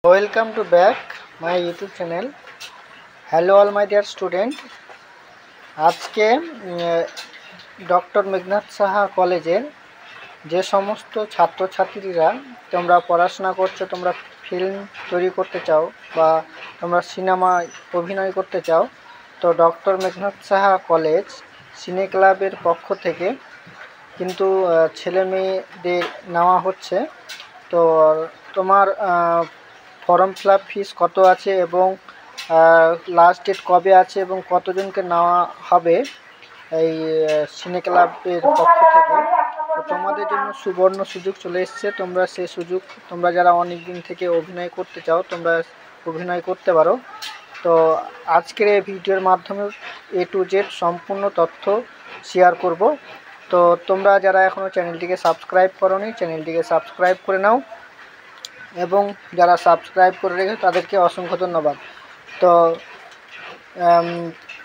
Welcome to back my YouTube channel. Hello all my dear student. আজকে doctor Meghnad Saha কলেজের যে সমস্ত ছাত্রছাত্রীরা তোমরা পড়াশোনা করছো, তোমরা ফিল্ম তৈরি করতে চাও বা তোমরা সিনেমায় অভিনয় করতে চাও, তো ডক্টর মেঘনাদ সাহা কলেজ সিনে ক্লাবের পক্ষ থেকে কিন্তু ছেলে মেয়েদের নেওয়া হচ্ছে। তো তোমার ফর্ম ফিল আপ ফিস কত আছে এবং লাস্ট ডেট কবে আছে এবং কতজনকে নেওয়া হবে এই সিনে ক্লাবের পক্ষ থেকে। তো তোমাদের জন্য সুবর্ণ সুযোগ চলে এসছে। তোমরা সেই সুযোগ, তোমরা যারা অনেক দিন থেকে অভিনয় করতে চাও, তোমরা অভিনয় করতে পারো। তো আজকের এই ভিডিওর মাধ্যমে A to Z সম্পূর্ণ তথ্য শেয়ার করব। তো তোমরা যারা এখনও চ্যানেলটিকে সাবস্ক্রাইব করোনি, চ্যানেলটিকে সাবস্ক্রাইব করে নাও এবং যারা সাবস্ক্রাইব করে রেখেছে তাদেরকে অসংখ্য ধন্যবাদ। তো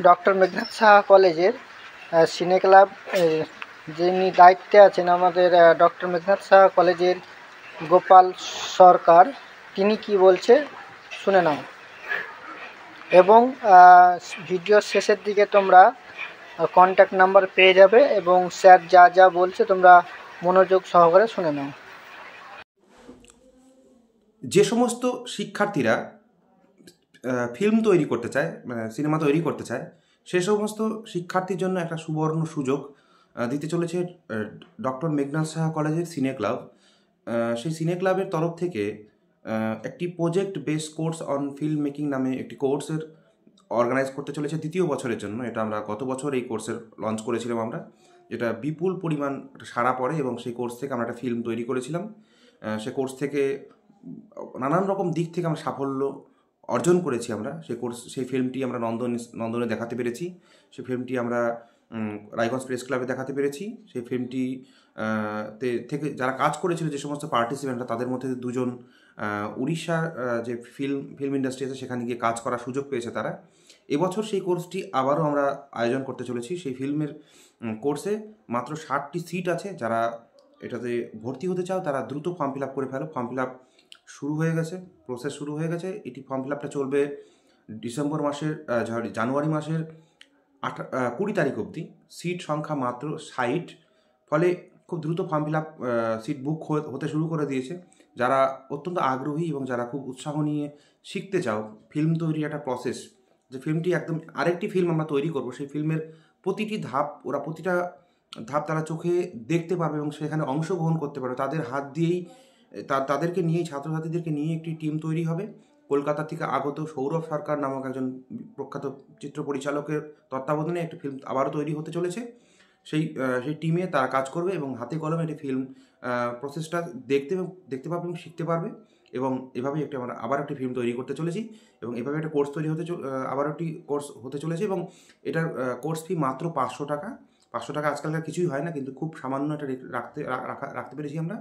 ডক্টর মেঘনাদ সাহা কলেজের সিনে ক্লাব যিনি দায়িত্বে আছেন আমাদের ডক্টর মেঘনাদ সাহা কলেজের গোপাল সরকার, তিনি কি বলছে শুনে নাও এবং ভিডিওর শেষের দিকে তোমরা কন্ট্যাক্ট নাম্বার পেয়ে যাবে এবং স্যার যা যা বলছে তোমরা মনোযোগ সহকারে শুনে নাও। যে সমস্ত শিক্ষার্থীরা ফিল্ম তৈরি করতে চায়, সিনেমা তৈরি করতে চায়, সে সমস্ত শিক্ষার্থীর জন্য একটা সুবর্ণ সুযোগ দিতে চলেছে ডক্টর মেঘনাদ সাহা কলেজের সিনে ক্লাব। সেই সিনে ক্লাবের তরফ থেকে একটি project base course on film making নামে একটি কোর্সের অর্গানাইজ করতে চলেছে দ্বিতীয় বছরের জন্য। এটা আমরা গত বছর এই কোর্সের লঞ্চ করেছিলাম আমরা, যেটা বিপুল পরিমাণ সাড়া পড়ে এবং সেই কোর্স থেকে আমরা একটা ফিল্ম তৈরি করেছিলাম। সে কোর্স থেকে নানান রকম দিক থেকে আমরা সাফল্য অর্জন করেছি। আমরা সেই ফিল্মটি আমরা নন্দনে দেখাতে পেরেছি। সেই ফিল্মটি আমরা রায়গঞ্জ প্রেস ক্লাবে দেখাতে পেরেছি। সেই ফিল্মটি থেকে যারা কাজ করেছিল, যে সমস্ত পার্টিসিপেন্টরা, তাদের মধ্যে দুজন উড়িষ্যার যে ফিল্ম ইন্ডাস্ট্রি আছে সেখানে গিয়ে কাজ করার সুযোগ পেয়েছে তারা। এবছর সেই কোর্সটি আবারও আমরা আয়োজন করতে চলেছি। সেই ফিল্মের কোর্সে মাত্র 60টি সিট আছে। যারা এটাতে ভর্তি হতে চাও তারা দ্রুত ফর্ম ফিল আপ করে ফেলো। ফর্ম ফিল আপ শুরু হয়ে গেছে, প্রসেস শুরু হয়ে গেছে। এটি ফর্ম ফিল আপটা চলবে জানুয়ারি মাসের 20 তারিখ অবধি। সিট সংখ্যা মাত্র 60, ফলে খুব দ্রুত form fill up seat book হতে শুরু করে দিয়েছে। যারা অত্যন্ত আগ্রহী এবং যারা খুব উৎসাহ নিয়ে শিখতে চাও ফিল্ম তৈরির একটা প্রসেস, যে ফিল্মটি একদম আরেকটি ফিল্ম আমরা তৈরি করব, সেই ফিল্মের প্রতিটা ধাপ তারা চোখে দেখতে পারবে এবং সেখানে অংশগ্রহণ করতে পারবে। তাদের হাত দিয়েই তাদেরকে নিয়েই, ছাত্রছাত্রীদেরকে নিয়ে একটি টিম তৈরি হবে। কলকাতা থেকে আগত সৌরভ সরকার নামক একজন প্রখ্যাত চিত্র পরিচালকের তত্ত্বাবধানে একটি ফিল্ম আবারও তৈরি হতে চলেছে। সেই টিমে তারা কাজ করবে এবং হাতে কলমে একটি ফিল্ম প্রসেসটা দেখতে পারবে এবং শিখতে পারবে। এবং এভাবেই আমরা আবার একটি ফিল্ম তৈরি করতে চলেছি এবং এভাবে একটা কোর্স তৈরি আবার একটি কোর্স হতে চলেছে। এবং এটার কোর্স ফি মাত্র 500 টাকা। 500 টাকা আজকালকার কিছুই হয় না, কিন্তু খুব সামান্য এটা রাখতে পেরেছি আমরা,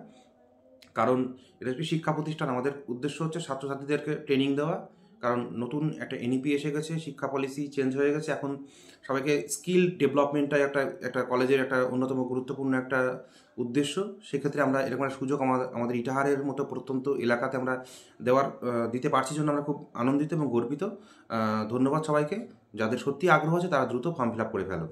কারণ এটা একটি শিক্ষা প্রতিষ্ঠান। আমাদের উদ্দেশ্য হচ্ছে ছাত্রছাত্রীদেরকে ট্রেনিং দেওয়া, কারণ নতুন একটা NEP এসে গেছে, শিক্ষা পলিসি চেঞ্জ হয়ে গেছে। এখন সবাইকে স্কিল ডেভেলপমেন্টটাই একটা কলেজের একটা অন্যতম গুরুত্বপূর্ণ একটা উদ্দেশ্য। সেক্ষেত্রে আমরা এরকম একটা সুযোগ আমাদের ইটাহারের মতো প্রত্যন্ত এলাকাতে আমরা দিতে পারছি জন্য আমরা খুব আনন্দিত এবং গর্বিত। ধন্যবাদ সবাইকে। যাদের সত্যি আগ্রহ আছে তারা দ্রুত ফর্ম ফিল আপ করে ফেলো।